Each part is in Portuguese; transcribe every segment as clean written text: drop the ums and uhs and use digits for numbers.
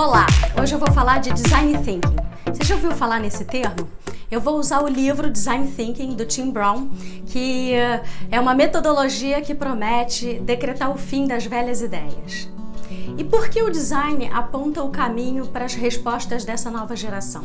Olá, hoje eu vou falar de Design Thinking. Você já ouviu falar nesse termo? Eu vou usar o livro Design Thinking, do Tim Brown, que é uma metodologia que promete decretar o fim das velhas ideias. E por que o design aponta o caminho para as respostas dessa nova geração?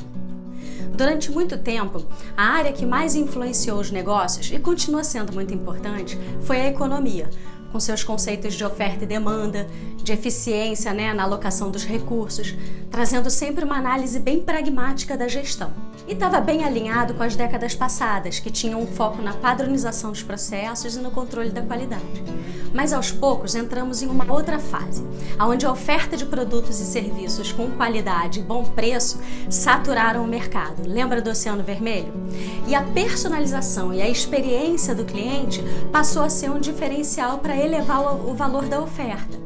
Durante muito tempo, a área que mais influenciou os negócios, e continua sendo muito importante, foi a economia, com seus conceitos de oferta e demanda, de eficiência, na alocação dos recursos, trazendo sempre uma análise bem pragmática da gestão. E estava bem alinhado com as décadas passadas, que tinham um foco na padronização dos processos e no controle da qualidade. Mas aos poucos entramos em uma outra fase, onde a oferta de produtos e serviços com qualidade e bom preço saturaram o mercado. Lembra do Oceano Vermelho? E a personalização e a experiência do cliente passou a ser um diferencial para elevar o valor da oferta.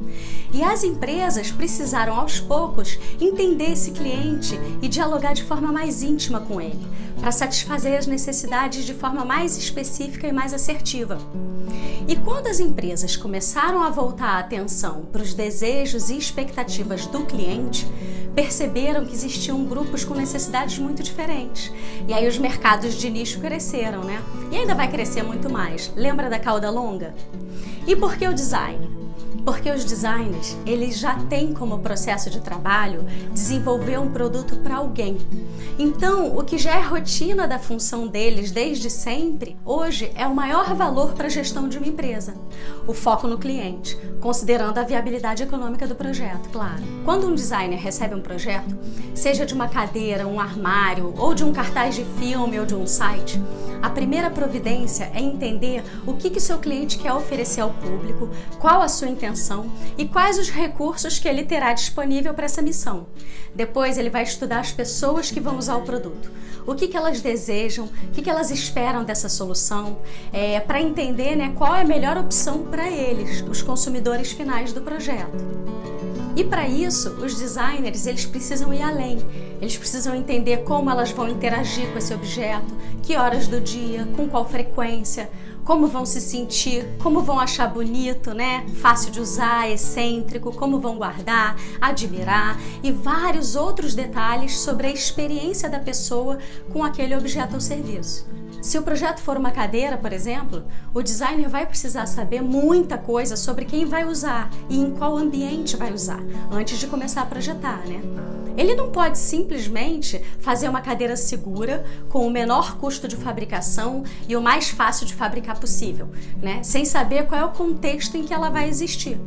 E as empresas precisaram, aos poucos, entender esse cliente e dialogar de forma mais íntima com ele, para satisfazer as necessidades de forma mais específica e mais assertiva. E quando as empresas começaram a voltar a atenção para os desejos e expectativas do cliente, perceberam que existiam grupos com necessidades muito diferentes. E aí os mercados de nicho cresceram, E ainda vai crescer muito mais. Lembra da cauda longa? E por que o design? Porque os designers, eles já têm como processo de trabalho desenvolver um produto para alguém. Então, o que já é rotina da função deles desde sempre, hoje é o maior valor para a gestão de uma empresa. O foco no cliente, considerando a viabilidade econômica do projeto, claro. Quando um designer recebe um projeto, seja de uma cadeira, um armário, ou de um cartaz de filme ou de um site, a primeira providência é entender o que seu cliente quer oferecer ao público, qual a sua intenção e quais os recursos que ele terá disponível para essa missão. Depois ele vai estudar as pessoas que vão usar o produto, o que elas desejam, o que elas esperam dessa solução, para entender qual é a melhor opção para eles, os consumidores finais do projeto. E para isso, os designers, eles precisam ir além. Eles precisam entender como elas vão interagir com esse objeto, que horas do dia, com qual frequência, como vão se sentir, como vão achar bonito, fácil de usar, excêntrico, como vão guardar, admirar e vários outros detalhes sobre a experiência da pessoa com aquele objeto ou serviço. Se o projeto for uma cadeira, por exemplo, o designer vai precisar saber muita coisa sobre quem vai usar e em qual ambiente vai usar, antes de começar a projetar, Ele não pode simplesmente fazer uma cadeira segura, com o menor custo de fabricação e o mais fácil de fabricar possível, sem saber qual é o contexto em que ela vai existir.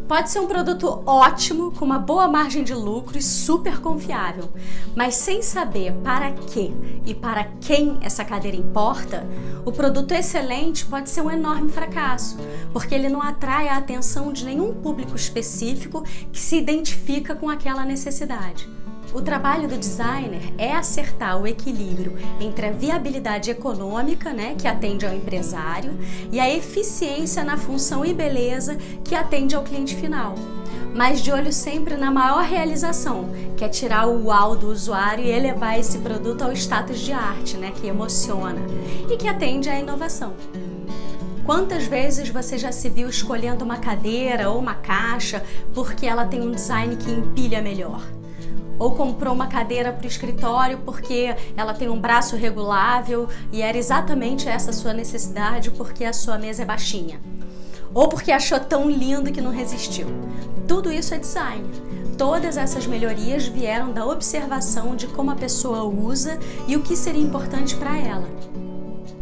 Pode ser um produto ótimo, com uma boa margem de lucro e super confiável, mas sem saber para que e para quem essa cadeira importa, o produto excelente pode ser um enorme fracasso, porque ele não atrai a atenção de nenhum público específico que se identifica com aquela necessidade. O trabalho do designer é acertar o equilíbrio entre a viabilidade econômica, que atende ao empresário, e a eficiência na função e beleza que atende ao cliente final. Mas de olho sempre na maior realização, que é tirar o uau do usuário e elevar esse produto ao status de arte, que emociona e que atende à inovação. Quantas vezes você já se viu escolhendo uma cadeira ou uma caixa porque ela tem um design que empilha melhor? Ou comprou uma cadeira para o escritório porque ela tem um braço regulável e era exatamente essa a sua necessidade porque a sua mesa é baixinha. Ou porque achou tão lindo que não resistiu. Tudo isso é design. Todas essas melhorias vieram da observação de como a pessoa usa e o que seria importante para ela.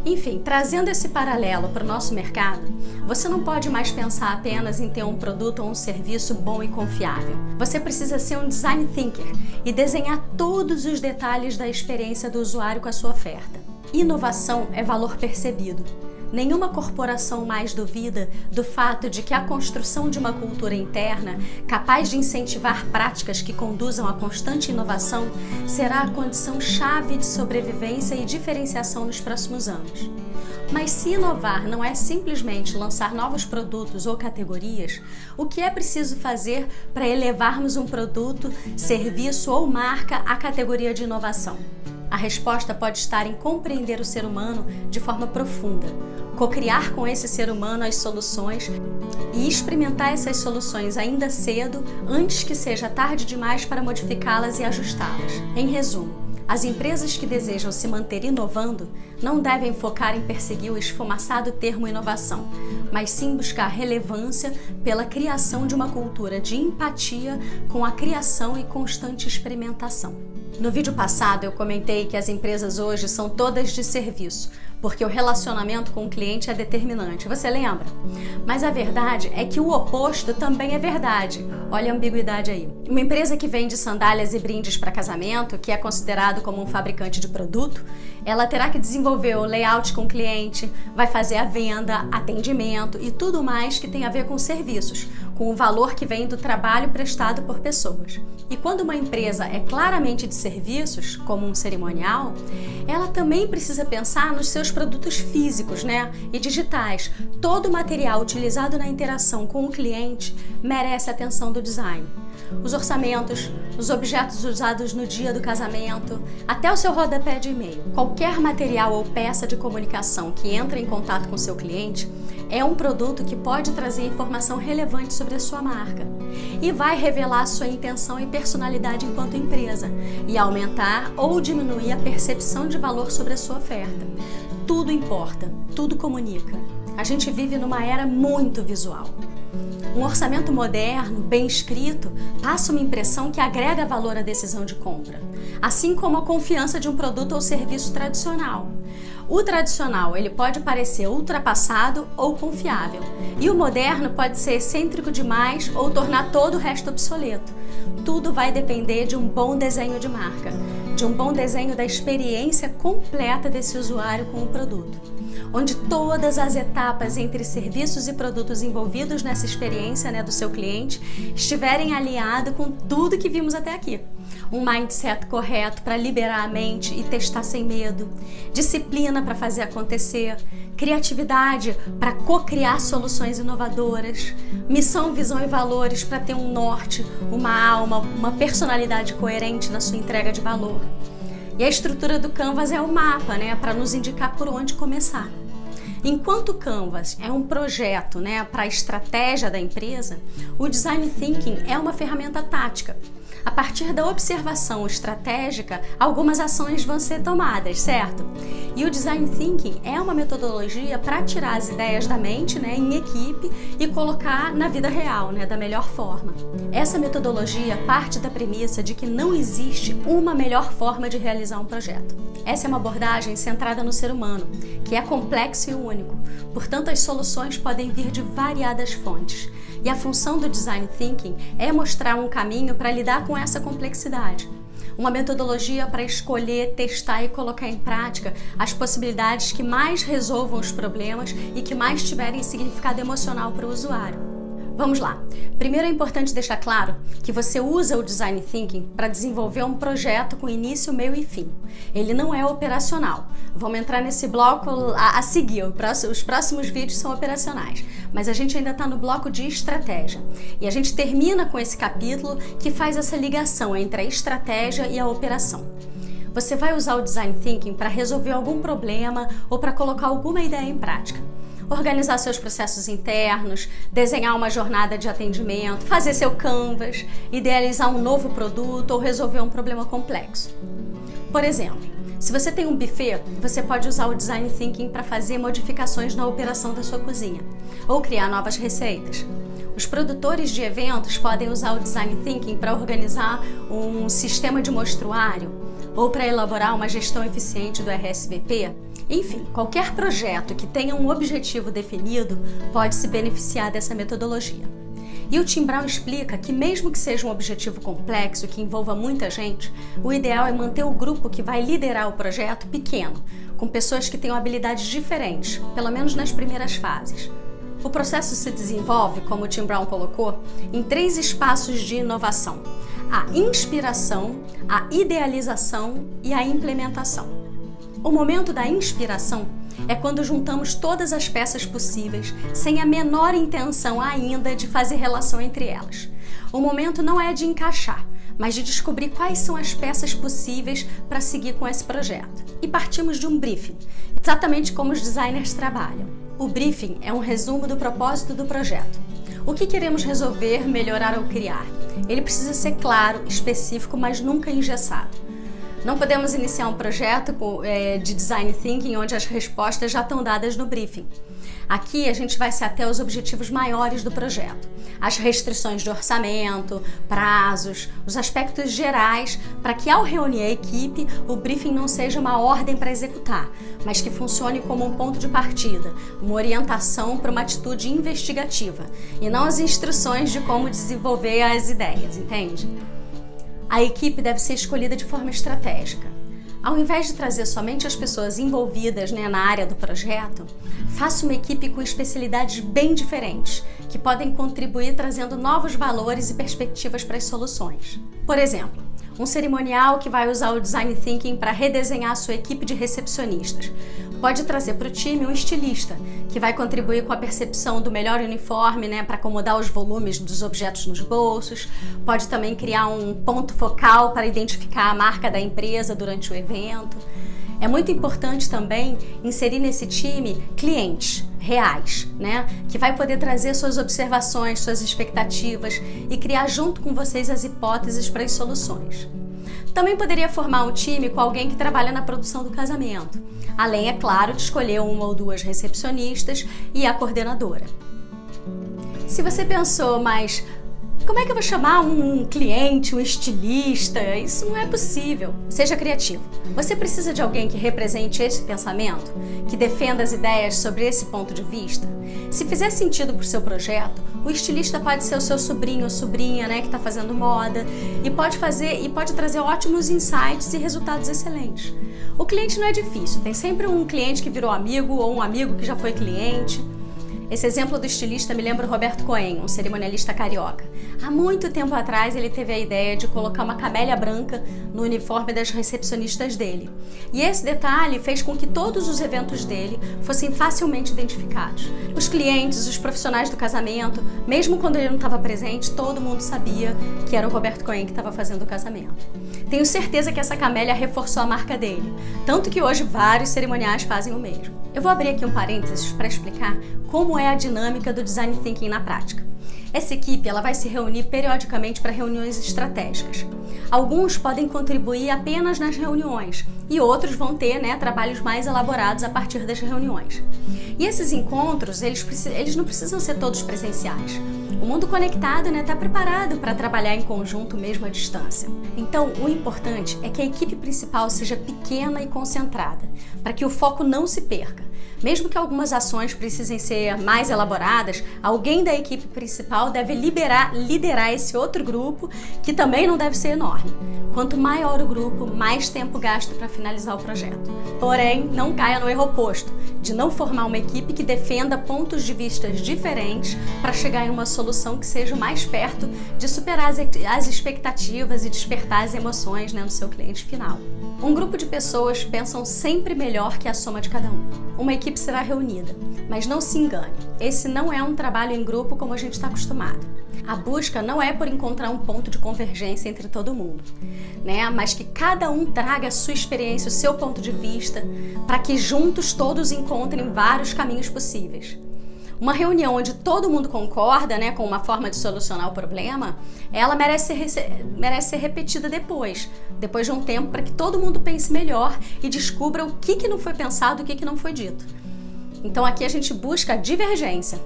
Enfim, trazendo esse paralelo para o nosso mercado, você não pode mais pensar apenas em ter um produto ou um serviço bom e confiável. Você precisa ser um design thinker e desenhar todos os detalhes da experiência do usuário com a sua oferta. Inovação é valor percebido. Nenhuma corporação mais duvida do fato de que a construção de uma cultura interna capaz de incentivar práticas que conduzam à constante inovação será a condição-chave de sobrevivência e diferenciação nos próximos anos. Mas se inovar não é simplesmente lançar novos produtos ou categorias, o que é preciso fazer para elevarmos um produto, serviço ou marca à categoria de inovação? A resposta pode estar em compreender o ser humano de forma profunda, co-criar com esse ser humano as soluções e experimentar essas soluções ainda cedo, antes que seja tarde demais para modificá-las e ajustá-las. Em resumo, as empresas que desejam se manter inovando não devem focar em perseguir o esfumaçado termo inovação, mas sim buscar relevância pela criação de uma cultura de empatia com a criação e constante experimentação. No vídeo passado eu comentei que as empresas hoje são todas de serviço, porque o relacionamento com o cliente é determinante, você lembra? Mas a verdade é que o oposto também é verdade. Olha a ambiguidade aí. Uma empresa que vende sandálias e brindes para casamento, que é considerado como um fabricante de produto, ela terá que desenvolver o layout com o cliente, vai fazer a venda, atendimento e tudo mais que tem a ver com serviços, com o valor que vem do trabalho prestado por pessoas. E quando uma empresa é claramente de serviços, como um cerimonial, ela também precisa pensar nos seus produtos físicos, e digitais. Todo o material utilizado na interação com o cliente merece a atenção do design. Os orçamentos, os objetos usados no dia do casamento, até o seu rodapé de e-mail. Qualquer material ou peça de comunicação que entra em contato com seu cliente é um produto que pode trazer informação relevante sobre a sua marca e vai revelar sua intenção e personalidade enquanto empresa e aumentar ou diminuir a percepção de valor sobre a sua oferta. Tudo importa, tudo comunica. A gente vive numa era muito visual. Um orçamento moderno, bem escrito, passa uma impressão que agrega valor à decisão de compra, assim como a confiança de um produto ou serviço tradicional. O tradicional, ele pode parecer ultrapassado ou confiável, e o moderno pode ser excêntrico demais ou tornar todo o resto obsoleto. Tudo vai depender de um bom desenho de marca, de um bom desenho da experiência completa desse usuário com o produto, onde todas as etapas entre serviços e produtos envolvidos nessa experiência do seu cliente estiverem alinhadas com tudo que vimos até aqui. Um mindset correto para liberar a mente e testar sem medo, disciplina para fazer acontecer, criatividade para co-criar soluções inovadoras, missão, visão e valores para ter um norte, uma alma, uma personalidade coerente na sua entrega de valor. E a estrutura do Canvas é o mapa, para nos indicar por onde começar. Enquanto o Canvas é um projeto, para a estratégia da empresa, o Design Thinking é uma ferramenta tática. A partir da observação estratégica, algumas ações vão ser tomadas, certo? E o Design Thinking é uma metodologia para tirar as ideias da mente, em equipe e colocar na vida real, da melhor forma. Essa metodologia parte da premissa de que não existe uma melhor forma de realizar um projeto. Essa é uma abordagem centrada no ser humano, que é complexo e único. Portanto, as soluções podem vir de variadas fontes. E a função do Design Thinking é mostrar um caminho para lidar com essa complexidade. Uma metodologia para escolher, testar e colocar em prática as possibilidades que mais resolvam os problemas e que mais tiverem significado emocional para o usuário. Vamos lá. Primeiro é importante deixar claro que você usa o Design Thinking para desenvolver um projeto com início, meio e fim. Ele não é operacional. Vamos entrar nesse bloco a seguir. Os próximos vídeos são operacionais. Mas a gente ainda está no bloco de estratégia. E a gente termina com esse capítulo que faz essa ligação entre a estratégia e a operação. Você vai usar o Design Thinking para resolver algum problema ou para colocar alguma ideia em prática. Organizar seus processos internos, desenhar uma jornada de atendimento, fazer seu Canvas, idealizar um novo produto ou resolver um problema complexo. Por exemplo, se você tem um buffet, você pode usar o Design Thinking para fazer modificações na operação da sua cozinha ou criar novas receitas. Os produtores de eventos podem usar o Design Thinking para organizar um sistema de mostruário ou para elaborar uma gestão eficiente do RSVP. Enfim, qualquer projeto que tenha um objetivo definido pode se beneficiar dessa metodologia. E o Tim Brown explica que mesmo que seja um objetivo complexo que envolva muita gente, o ideal é manter o grupo que vai liderar o projeto pequeno, com pessoas que tenham habilidades diferentes, pelo menos nas primeiras fases. O processo se desenvolve, como o Tim Brown colocou, em 3 espaços de inovação: a inspiração, a idealização e a implementação. O momento da inspiração é quando juntamos todas as peças possíveis sem a menor intenção ainda de fazer relação entre elas. O momento não é de encaixar, mas de descobrir quais são as peças possíveis para seguir com esse projeto. E partimos de um briefing, exatamente como os designers trabalham. O briefing é um resumo do propósito do projeto. O que queremos resolver, melhorar ou criar? Ele precisa ser claro, específico, mas nunca engessado. Não podemos iniciar um projeto de design thinking onde as respostas já estão dadas no briefing. Aqui a gente vai se ater aos objetivos maiores do projeto, as restrições de orçamento, prazos, os aspectos gerais, para que ao reunir a equipe, o briefing não seja uma ordem para executar, mas que funcione como um ponto de partida, uma orientação para uma atitude investigativa, e não as instruções de como desenvolver as ideias, entende? A equipe deve ser escolhida de forma estratégica. Ao invés de trazer somente as pessoas envolvidas na área do projeto, faça uma equipe com especialidades bem diferentes, que podem contribuir trazendo novos valores e perspectivas para as soluções. Por exemplo, um cerimonial que vai usar o Design Thinking para redesenhar a sua equipe de recepcionistas. Pode trazer para o time um estilista, que vai contribuir com a percepção do melhor uniforme, para acomodar os volumes dos objetos nos bolsos. Pode também criar um ponto focal para identificar a marca da empresa durante o evento. É muito importante também inserir nesse time clientes reais, que vai poder trazer suas observações, suas expectativas e criar junto com vocês as hipóteses para as soluções. Também poderia formar um time com alguém que trabalha na produção do casamento, além, é claro, de escolher uma ou duas recepcionistas e a coordenadora. Se você pensou, mas como é que eu vou chamar um cliente, um estilista? Isso não é possível. Seja criativo. Você precisa de alguém que represente esse pensamento, que defenda as ideias sobre esse ponto de vista? Se fizer sentido para o seu projeto, o estilista pode ser o seu sobrinho ou sobrinha, que está fazendo moda, e pode trazer ótimos insights e resultados excelentes. O cliente não é difícil, tem sempre um cliente que virou amigo ou um amigo que já foi cliente. Esse exemplo do estilista me lembra o Roberto Cohen, um cerimonialista carioca. Há muito tempo atrás ele teve a ideia de colocar uma camélia branca no uniforme das recepcionistas dele. E esse detalhe fez com que todos os eventos dele fossem facilmente identificados. Os clientes, os profissionais do casamento, mesmo quando ele não estava presente, todo mundo sabia que era o Roberto Cohen que estava fazendo o casamento. Tenho certeza que essa camélia reforçou a marca dele, tanto que hoje vários cerimoniais fazem o mesmo. Eu vou abrir aqui um parênteses para explicar como é a dinâmica do Design Thinking na prática. Essa equipe ela vai se reunir periodicamente para reuniões estratégicas. Alguns podem contribuir apenas nas reuniões e outros vão ter trabalhos mais elaborados a partir das reuniões. E esses encontros, eles não precisam ser todos presenciais. O mundo conectado está preparado para trabalhar em conjunto mesmo à distância. Então, o importante é que a equipe principal seja pequena e concentrada, para que o foco não se perca. Mesmo que algumas ações precisem ser mais elaboradas, alguém da equipe principal deve liderar esse outro grupo, que também não deve ser enorme. Quanto maior o grupo, mais tempo gasto para finalizar o projeto. Porém, não caia no erro oposto, de não formar uma equipe que defenda pontos de vista diferentes para chegar em uma solução que seja mais perto de superar as expectativas e despertar as emoções no seu cliente final. Um grupo de pessoas pensam sempre melhor que a soma de cada um. Uma equipe será reunida, mas não se engane, esse não é um trabalho em grupo como a gente está acostumado. A busca não é por encontrar um ponto de convergência entre todo mundo, mas que cada um traga a sua experiência, o seu ponto de vista, para que juntos todos encontrem vários caminhos possíveis. Uma reunião onde todo mundo concorda com uma forma de solucionar o problema, ela merece ser repetida depois de um tempo, para que todo mundo pense melhor e descubra o que não foi pensado, o que não foi dito. Então aqui a gente busca a divergência.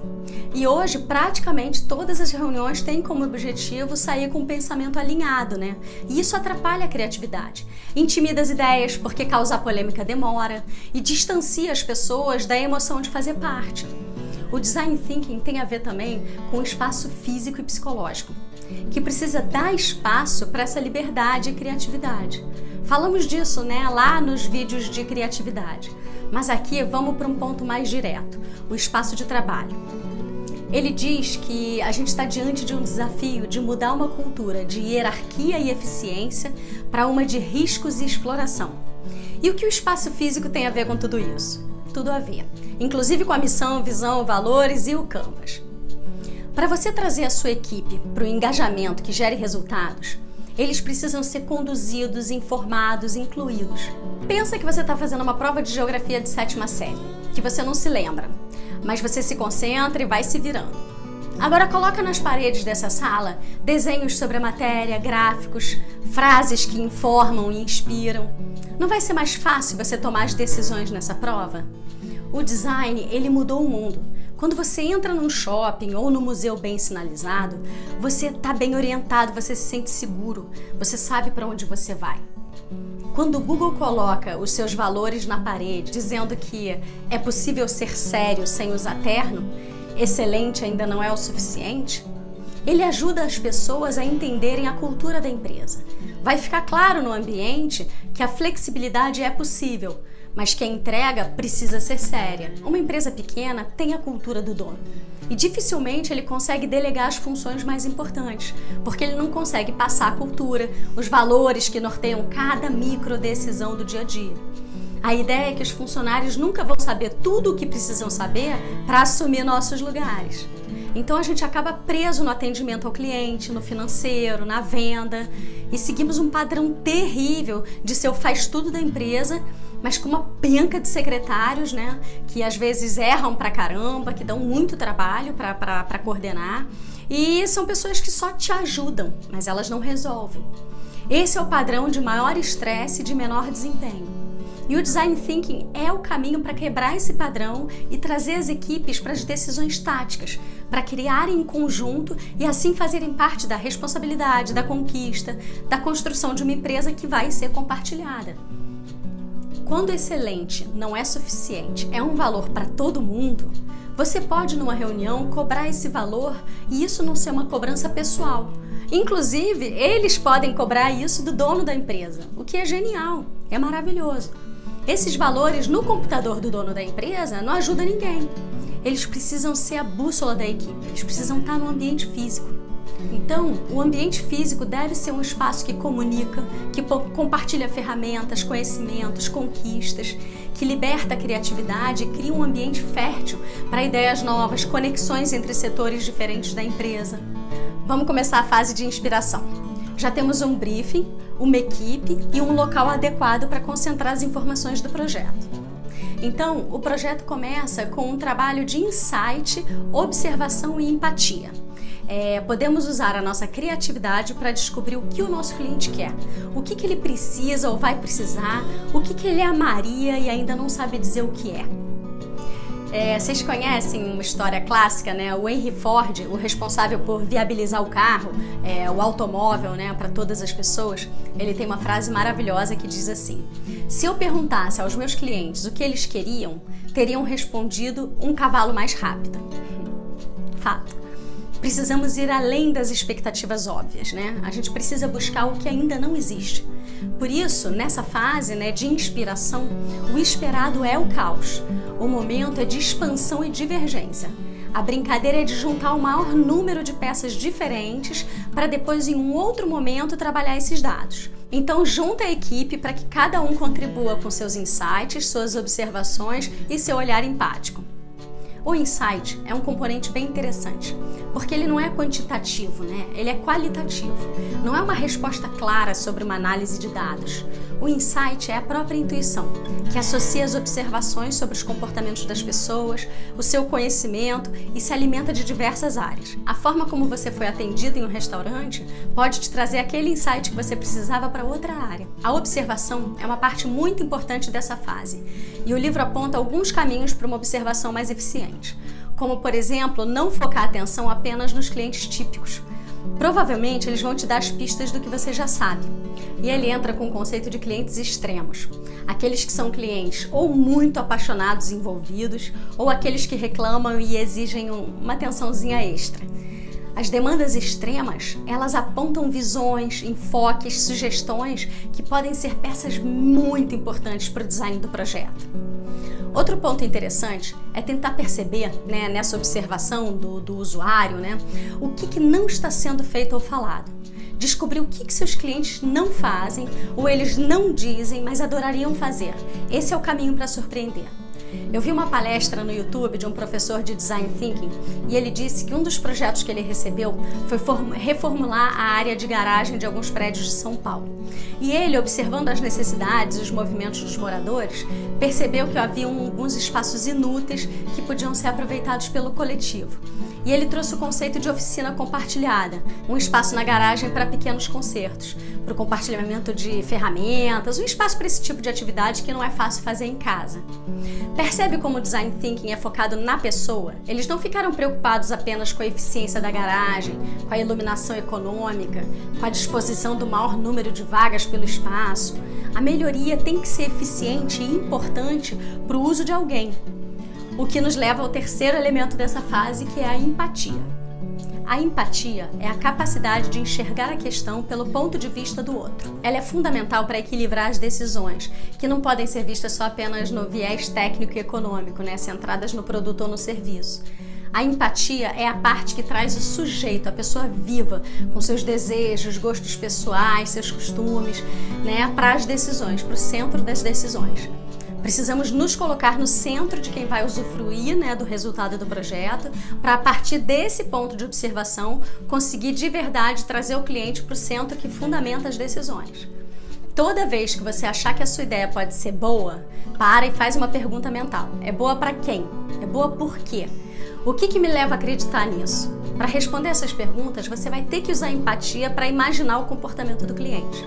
E hoje, praticamente todas as reuniões têm como objetivo sair com um pensamento alinhado, E isso atrapalha a criatividade. Intimida as ideias, porque causar polêmica demora, e distancia as pessoas da emoção de fazer parte. O Design Thinking tem a ver também com o espaço físico e psicológico, que precisa dar espaço para essa liberdade e criatividade. Falamos disso, lá nos vídeos de criatividade. Mas aqui vamos para um ponto mais direto, o espaço de trabalho. Ele diz que a gente está diante de um desafio de mudar uma cultura de hierarquia e eficiência para uma de riscos e exploração. E o que o espaço físico tem a ver com tudo isso? Tudo a ver, inclusive com a missão, visão, valores e o Canvas. Para você trazer a sua equipe para o engajamento que gere resultados, Eles precisam ser conduzidos, informados, incluídos. Pensa que você está fazendo uma prova de geografia de 7ª série, que você não se lembra, mas você se concentra e vai se virando. Agora coloca nas paredes dessa sala desenhos sobre a matéria, gráficos, frases que informam e inspiram. Não vai ser mais fácil você tomar as decisões nessa prova? O design, ele mudou o mundo. Quando você entra num shopping ou num museu bem sinalizado, você está bem orientado, você se sente seguro, você sabe para onde você vai. Quando o Google coloca os seus valores na parede, dizendo que é possível ser sério sem usar terno, excelente ainda não é o suficiente, ele ajuda as pessoas a entenderem a cultura da empresa. Vai ficar claro no ambiente que a flexibilidade é possível, mas que a entrega precisa ser séria. Uma empresa pequena tem a cultura do dono e dificilmente ele consegue delegar as funções mais importantes, porque ele não consegue passar a cultura, os valores que norteiam cada micro decisão do dia a dia. A ideia é que os funcionários nunca vão saber tudo o que precisam saber para assumir nossos lugares. Então a gente acaba preso no atendimento ao cliente, no financeiro, na venda e seguimos um padrão terrível de ser o faz-tudo da empresa, mas com uma penca de secretários, né, que às vezes erram pra caramba, que dão muito trabalho para coordenar e são pessoas que só te ajudam, mas elas não resolvem. Esse é o padrão de maior estresse e de menor desempenho. E o Design Thinking é o caminho para quebrar esse padrão e trazer as equipes para as decisões táticas, para criarem em conjunto e assim fazerem parte da responsabilidade, da conquista, da construção de uma empresa que vai ser compartilhada. Quando excelente não é suficiente, é um valor para todo mundo, você pode numa reunião cobrar esse valor e isso não ser uma cobrança pessoal. Inclusive, eles podem cobrar isso do dono da empresa, o que é genial, é maravilhoso. Esses valores no computador do dono da empresa não ajudam ninguém. Eles precisam ser a bússola da equipe, eles precisam estar no ambiente físico. Então, o ambiente físico deve ser um espaço que comunica, que compartilha ferramentas, conhecimentos, conquistas, que liberta a criatividade e cria um ambiente fértil para ideias novas, conexões entre setores diferentes da empresa. Vamos começar a fase de inspiração. Já temos um briefing, uma equipe e um local adequado para concentrar as informações do projeto. Então, o projeto começa com um trabalho de insight, observação e empatia. Podemos usar a nossa criatividade para descobrir o que o nosso cliente quer, o que ele precisa ou vai precisar, o que ele amaria e ainda não sabe dizer o que é. Vocês conhecem uma história clássica, né? O Henry Ford, o responsável por viabilizar o carro, o automóvel, né, para todas as pessoas, ele tem uma frase maravilhosa que diz assim: se eu perguntasse aos meus clientes o que eles queriam, teriam respondido um cavalo mais rápido. Fato. Precisamos ir além das expectativas óbvias, né? A gente precisa buscar o que ainda não existe. Por isso, nessa fase, né, de inspiração, o esperado é o caos. O momento é de expansão e divergência. A brincadeira é de juntar o maior número de peças diferentes para depois, em um outro momento, trabalhar esses dados. Então, junta a equipe para que cada um contribua com seus insights, suas observações e seu olhar empático. O insight é um componente bem interessante, porque ele não é quantitativo, né? Ele é qualitativo. Não é uma resposta clara sobre uma análise de dados. O insight é a própria intuição, que associa as observações sobre os comportamentos das pessoas, o seu conhecimento e se alimenta de diversas áreas. A forma como você foi atendido em um restaurante pode te trazer aquele insight que você precisava para outra área. A observação é uma parte muito importante dessa fase, e o livro aponta alguns caminhos para uma observação mais eficiente. Como, por exemplo, não focar a atenção apenas nos clientes típicos. Provavelmente eles vão te dar as pistas do que você já sabe. E ele entra com o conceito de clientes extremos. Aqueles que são clientes ou muito apaixonados e envolvidos, ou aqueles que reclamam e exigem uma atençãozinha extra. As demandas extremas, elas apontam visões, enfoques, sugestões que podem ser peças muito importantes para o design do projeto. Outro ponto interessante é tentar perceber, né, nessa observação do usuário, né, o que não está sendo feito ou falado. Descobrir o que seus clientes não fazem ou eles não dizem, mas adorariam fazer. Esse é o caminho para surpreender. Eu vi uma palestra no YouTube de um professor de Design Thinking e ele disse que um dos projetos que ele recebeu foi reformular a área de garagem de alguns prédios de São Paulo. E ele, observando as necessidades e os movimentos dos moradores, percebeu que havia alguns espaços inúteis que podiam ser aproveitados pelo coletivo. E ele trouxe o conceito de oficina compartilhada, um espaço na garagem para pequenos concertos, para o compartilhamento de ferramentas, um espaço para esse tipo de atividade que não é fácil fazer em casa. Percebe como o Design Thinking é focado na pessoa? Eles não ficaram preocupados apenas com a eficiência da garagem, com a iluminação econômica, com a disposição do maior número de vagas pelo espaço. A melhoria tem que ser eficiente e importante para o uso de alguém. O que nos leva ao terceiro elemento dessa fase, que é a empatia. A empatia é a capacidade de enxergar a questão pelo ponto de vista do outro. Ela é fundamental para equilibrar as decisões, que não podem ser vistas só apenas no viés técnico e econômico, centradas no produto ou no serviço. A empatia é a parte que traz o sujeito, a pessoa viva, com seus desejos, gostos pessoais, seus costumes, para as decisões, para o centro das decisões. Precisamos nos colocar no centro de quem vai usufruir do resultado do projeto, para a partir desse ponto de observação conseguir de verdade trazer o cliente para o centro que fundamenta as decisões. Toda vez que você achar que a sua ideia pode ser boa, para e faz uma pergunta mental. É boa para quem? É boa por quê? O que me leva a acreditar nisso? Para responder essas perguntas, você vai ter que usar empatia para imaginar o comportamento do cliente.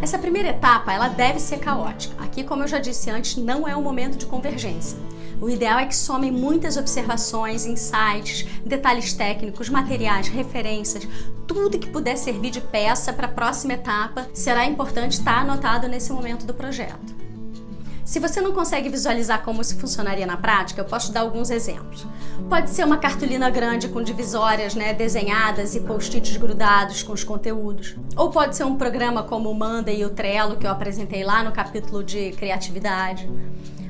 Essa primeira etapa, ela deve ser caótica. Aqui, como eu já disse antes, não é um momento de convergência. O ideal é que somem muitas observações, insights, detalhes técnicos, materiais, referências, tudo que puder servir de peça para a próxima etapa será importante estar anotado nesse momento do projeto. Se você não consegue visualizar como isso funcionaria na prática, eu posso dar alguns exemplos. Pode ser uma cartolina grande com divisórias desenhadas e post-its grudados com os conteúdos. Ou pode ser um programa como o Monday e o Trello, que eu apresentei lá no capítulo de criatividade.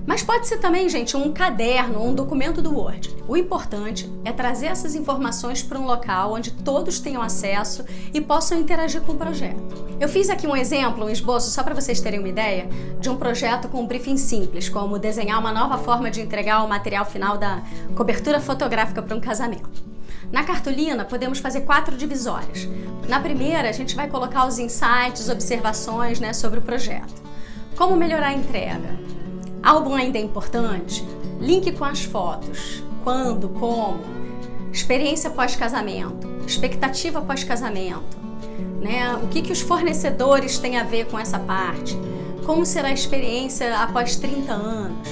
Mas pode ser também, gente, um caderno ou um documento do Word. O importante é trazer essas informações para um local onde todos tenham acesso e possam interagir com o projeto. Eu fiz aqui um exemplo, um esboço, só para vocês terem uma ideia, de um projeto com um briefing simples, como desenhar uma nova forma de entregar o material final da cobertura fotográfica para um casamento. Na cartolina, podemos fazer 4 divisórias. Na primeira, a gente vai colocar os insights, observações sobre o projeto. Como melhorar a entrega? Álbum ainda é importante? Link com as fotos. Quando? Como? Experiência pós-casamento. Expectativa pós-casamento. O que os fornecedores têm a ver com essa parte? Como será a experiência após 30 anos?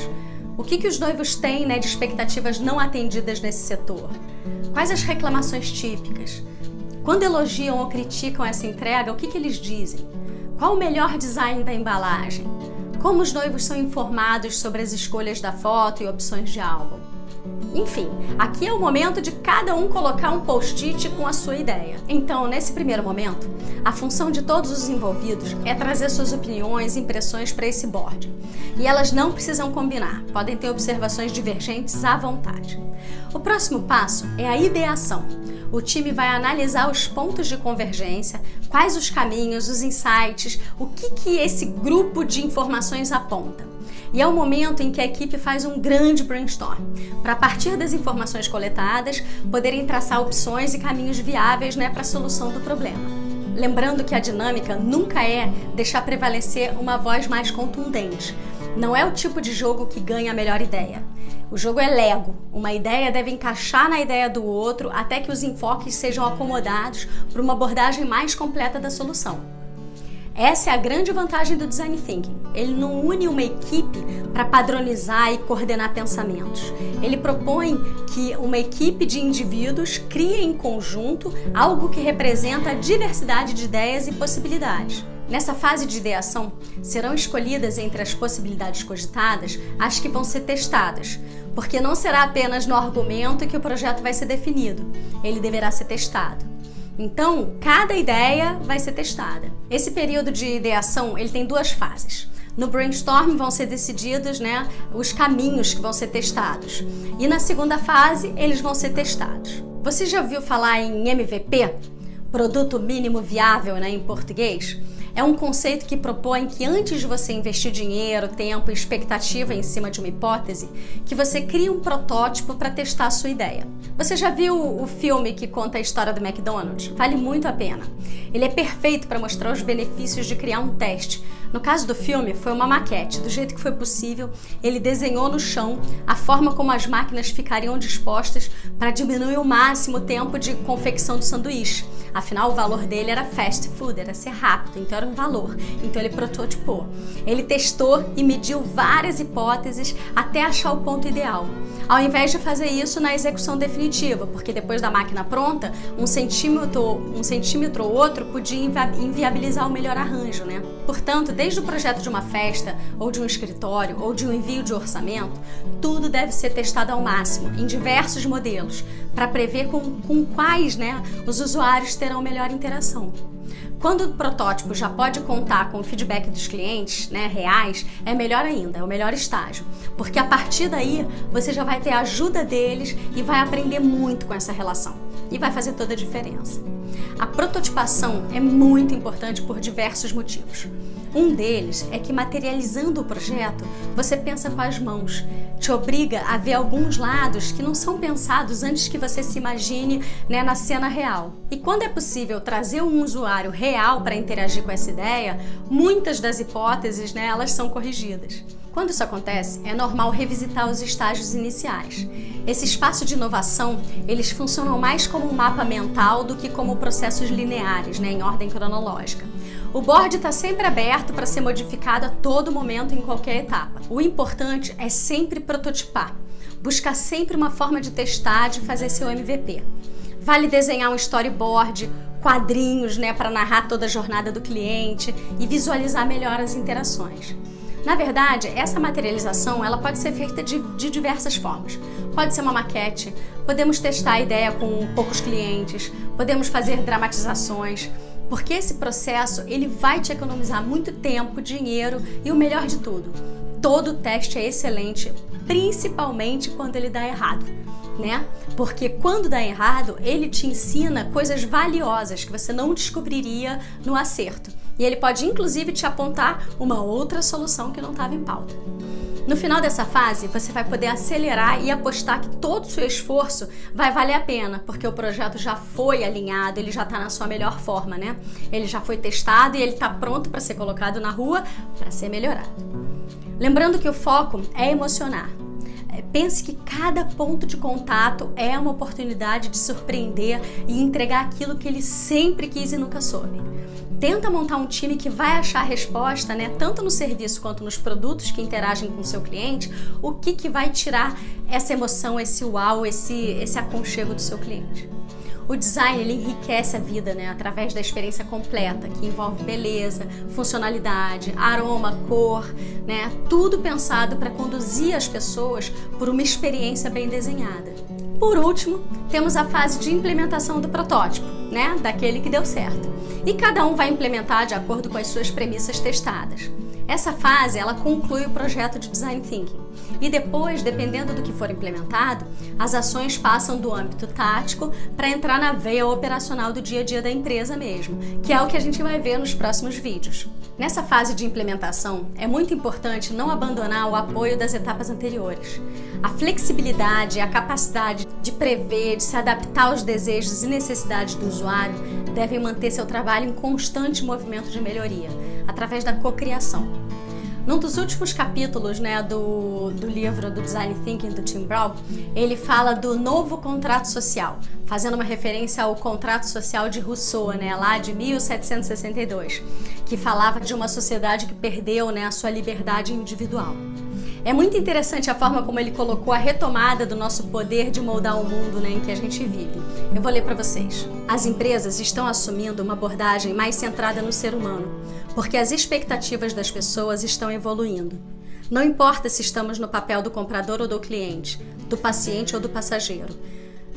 O que os noivos têm de expectativas não atendidas nesse setor? Quais as reclamações típicas? Quando elogiam ou criticam essa entrega, o que eles dizem? Qual o melhor design da embalagem? Como os noivos são informados sobre as escolhas da foto e opções de álbum? Enfim, aqui é o momento de cada um colocar um post-it com a sua ideia. Então, nesse primeiro momento, a função de todos os envolvidos é trazer suas opiniões e impressões para esse board. E elas não precisam combinar, podem ter observações divergentes à vontade. O próximo passo é a ideação. O time vai analisar os pontos de convergência, quais os caminhos, os insights, o que esse grupo de informações aponta. E é o momento em que a equipe faz um grande brainstorm, para a partir das informações coletadas, poderem traçar opções e caminhos viáveis para a solução do problema. Lembrando que a dinâmica nunca é deixar prevalecer uma voz mais contundente. Não é o tipo de jogo que ganha a melhor ideia. O jogo é Lego. Uma ideia deve encaixar na ideia do outro até que os enfoques sejam acomodados para uma abordagem mais completa da solução. Essa é a grande vantagem do Design Thinking. Ele não une uma equipe para padronizar e coordenar pensamentos. Ele propõe que uma equipe de indivíduos crie em conjunto algo que representa a diversidade de ideias e possibilidades. Nessa fase de ideação, serão escolhidas entre as possibilidades cogitadas as que vão ser testadas, porque não será apenas no argumento que o projeto vai ser definido, ele deverá ser testado. Então, cada ideia vai ser testada. Esse período de ideação, ele tem 2 fases. No brainstorm vão ser decididos os caminhos que vão ser testados. E na segunda fase, eles vão ser testados. Você já ouviu falar em MVP? Produto Mínimo Viável, em português? é um conceito que propõe que antes de você investir dinheiro, tempo e expectativa em cima de uma hipótese, que você crie um protótipo para testar a sua ideia. Você já viu o filme que conta a história do McDonald's? Vale muito a pena. Ele é perfeito para mostrar os benefícios de criar um teste. No caso do filme, foi uma maquete. Do jeito que foi possível, ele desenhou no chão a forma como as máquinas ficariam dispostas para diminuir ao máximo o tempo de confecção do sanduíche. Afinal, o valor dele era fast food, era ser rápido, então era um valor. Então ele prototipou. Ele testou e mediu várias hipóteses até achar o ponto ideal. Ao invés de fazer isso na execução definitiva, porque depois da máquina pronta, um centímetro ou outro podia inviabilizar o melhor arranjo, né? Portanto, desde o projeto de uma festa, ou de um escritório, ou de um envio de orçamento, tudo deve ser testado ao máximo, em diversos modelos, para prever com quais, né, os usuários terão melhor interação. Quando o protótipo já pode contar com o feedback dos clientes, né, reais, é melhor ainda, é o melhor estágio. Porque a partir daí, você já vai ter a ajuda deles e vai aprender muito com essa relação. E vai fazer toda a diferença. A prototipação é muito importante por diversos motivos. Um deles é que, materializando o projeto, você pensa com as mãos, te obriga a ver alguns lados que não são pensados antes que você se imagine, né, na cena real. E quando é possível trazer um usuário real para interagir com essa ideia, muitas das hipóteses, né, elas são corrigidas. Quando isso acontece, é normal revisitar os estágios iniciais. Esse espaço de inovação, eles funcionam mais como um mapa mental do que como processos lineares, né, em ordem cronológica. O board está sempre aberto para ser modificado a todo momento em qualquer etapa. O importante é sempre prototipar, buscar sempre uma forma de testar, de fazer seu MVP. Vale desenhar um storyboard, quadrinhos, né, para narrar toda a jornada do cliente e visualizar melhor as interações. Na verdade, essa materialização ela pode ser feita de diversas formas. Pode ser uma maquete, podemos testar a ideia com poucos clientes, podemos fazer dramatizações, porque esse processo ele vai te economizar muito tempo, dinheiro e o melhor de tudo, todo teste é excelente, principalmente quando ele dá errado, né? Porque quando dá errado, ele te ensina coisas valiosas que você não descobriria no acerto. E ele pode inclusive te apontar uma outra solução que não estava em pauta. No final dessa fase, você vai poder acelerar e apostar que todo o seu esforço vai valer a pena, porque o projeto já foi alinhado, ele já está na sua melhor forma, né? Ele já foi testado e ele está pronto para ser colocado na rua para ser melhorado. Lembrando que o foco é emocionar. Pense que cada ponto de contato é uma oportunidade de surpreender e entregar aquilo que ele sempre quis e nunca soube. Tenta montar um time que vai achar a resposta, né, tanto no serviço quanto nos produtos que interagem com o seu cliente, o que vai tirar essa emoção, esse uau, esse aconchego do seu cliente. O design ele enriquece a vida, né, através da experiência completa, que envolve beleza, funcionalidade, aroma, cor, né, tudo pensado para conduzir as pessoas por uma experiência bem desenhada. Por último, temos a fase de implementação do protótipo, né, daquele que deu certo. E cada um vai implementar de acordo com as suas premissas testadas. Essa fase, ela conclui o projeto de Design Thinking. E depois, dependendo do que for implementado, as ações passam do âmbito tático para entrar na veia operacional do dia a dia da empresa mesmo, que é o que a gente vai ver nos próximos vídeos. Nessa fase de implementação, é muito importante não abandonar o apoio das etapas anteriores. A flexibilidade e a capacidade de prever, de se adaptar aos desejos e necessidades do usuário devem manter seu trabalho em constante movimento de melhoria, através da cocriação. Num dos últimos capítulos, né, do livro do Design Thinking do Tim Brown, ele fala do novo contrato social, fazendo uma referência ao contrato social de Rousseau, né, lá de 1762, que falava de uma sociedade que perdeu, né, a sua liberdade individual. É muito interessante a forma como ele colocou a retomada do nosso poder de moldar o mundo, né, em que a gente vive. Eu vou ler para vocês. As empresas estão assumindo uma abordagem mais centrada no ser humano, porque as expectativas das pessoas estão evoluindo. Não importa se estamos no papel do comprador ou do cliente, do paciente ou do passageiro.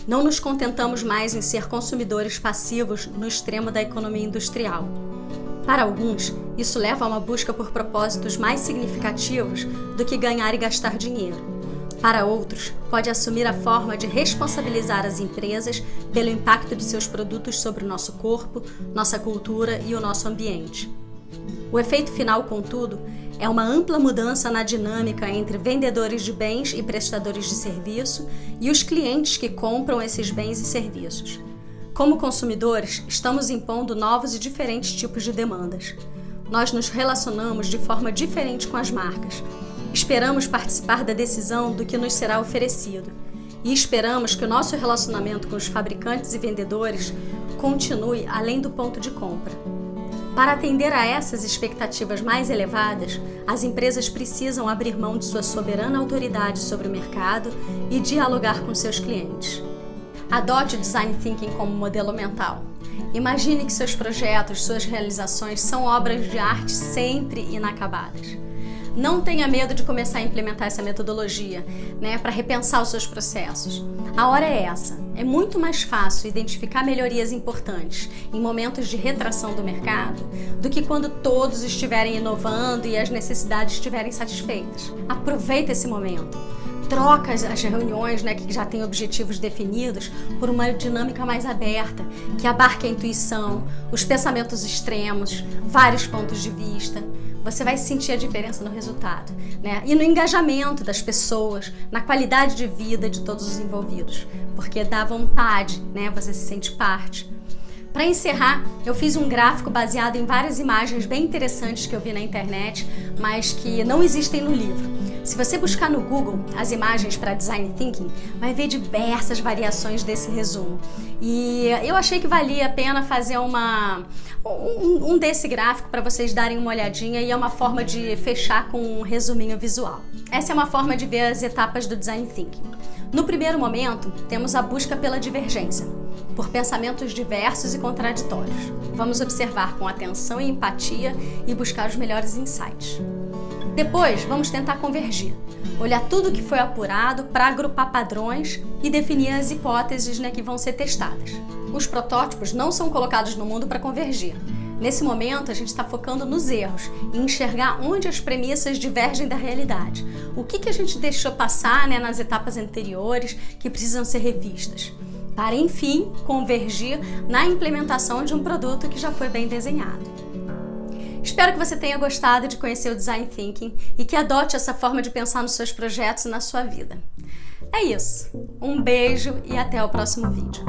Não nos contentamos mais em ser consumidores passivos no extremo da economia industrial. Para alguns, isso leva a uma busca por propósitos mais significativos do que ganhar e gastar dinheiro. Para outros, pode assumir a forma de responsabilizar as empresas pelo impacto de seus produtos sobre o nosso corpo, nossa cultura e o nosso ambiente. O efeito final, contudo, é uma ampla mudança na dinâmica entre vendedores de bens e prestadores de serviço e os clientes que compram esses bens e serviços. Como consumidores, estamos impondo novos e diferentes tipos de demandas. Nós nos relacionamos de forma diferente com as marcas. Esperamos participar da decisão do que nos será oferecido. E esperamos que o nosso relacionamento com os fabricantes e vendedores continue além do ponto de compra. Para atender a essas expectativas mais elevadas, as empresas precisam abrir mão de sua soberana autoridade sobre o mercado e dialogar com seus clientes. Adote o Design Thinking como modelo mental. Imagine que seus projetos, suas realizações são obras de arte sempre inacabadas. Não tenha medo de começar a implementar essa metodologia, para repensar os seus processos. A hora é essa. É muito mais fácil identificar melhorias importantes em momentos de retração do mercado do que quando todos estiverem inovando e as necessidades estiverem satisfeitas. Aproveita esse momento. Troca as reuniões, que já têm objetivos definidos, por uma dinâmica mais aberta, que abarque a intuição, os pensamentos extremos, vários pontos de vista. Você vai sentir a diferença no resultado, e no engajamento das pessoas, na qualidade de vida de todos os envolvidos, porque dá vontade, você se sente parte. Para encerrar, eu fiz um gráfico baseado em várias imagens bem interessantes que eu vi na internet, mas que não existem no livro. Se você buscar no Google as imagens para Design Thinking, vai ver diversas variações desse resumo. E eu achei que valia a pena fazer um desse gráfico para vocês darem uma olhadinha, e é uma forma de fechar com um resuminho visual. Essa é uma forma de ver as etapas do Design Thinking. No primeiro momento, temos a busca pela divergência, por pensamentos diversos e contraditórios. Vamos observar com atenção e empatia e buscar os melhores insights. Depois, vamos tentar convergir, olhar tudo o que foi apurado para agrupar padrões e definir as hipóteses que vão ser testadas. Os protótipos não são colocados no mundo para convergir. Nesse momento, a gente está focando nos erros e enxergar onde as premissas divergem da realidade. O que a gente deixou passar nas etapas anteriores que precisam ser revistas, para, enfim, convergir na implementação de um produto que já foi bem desenhado. Espero que você tenha gostado de conhecer o Design Thinking e que adote essa forma de pensar nos seus projetos e na sua vida. É isso. Um beijo e até o próximo vídeo.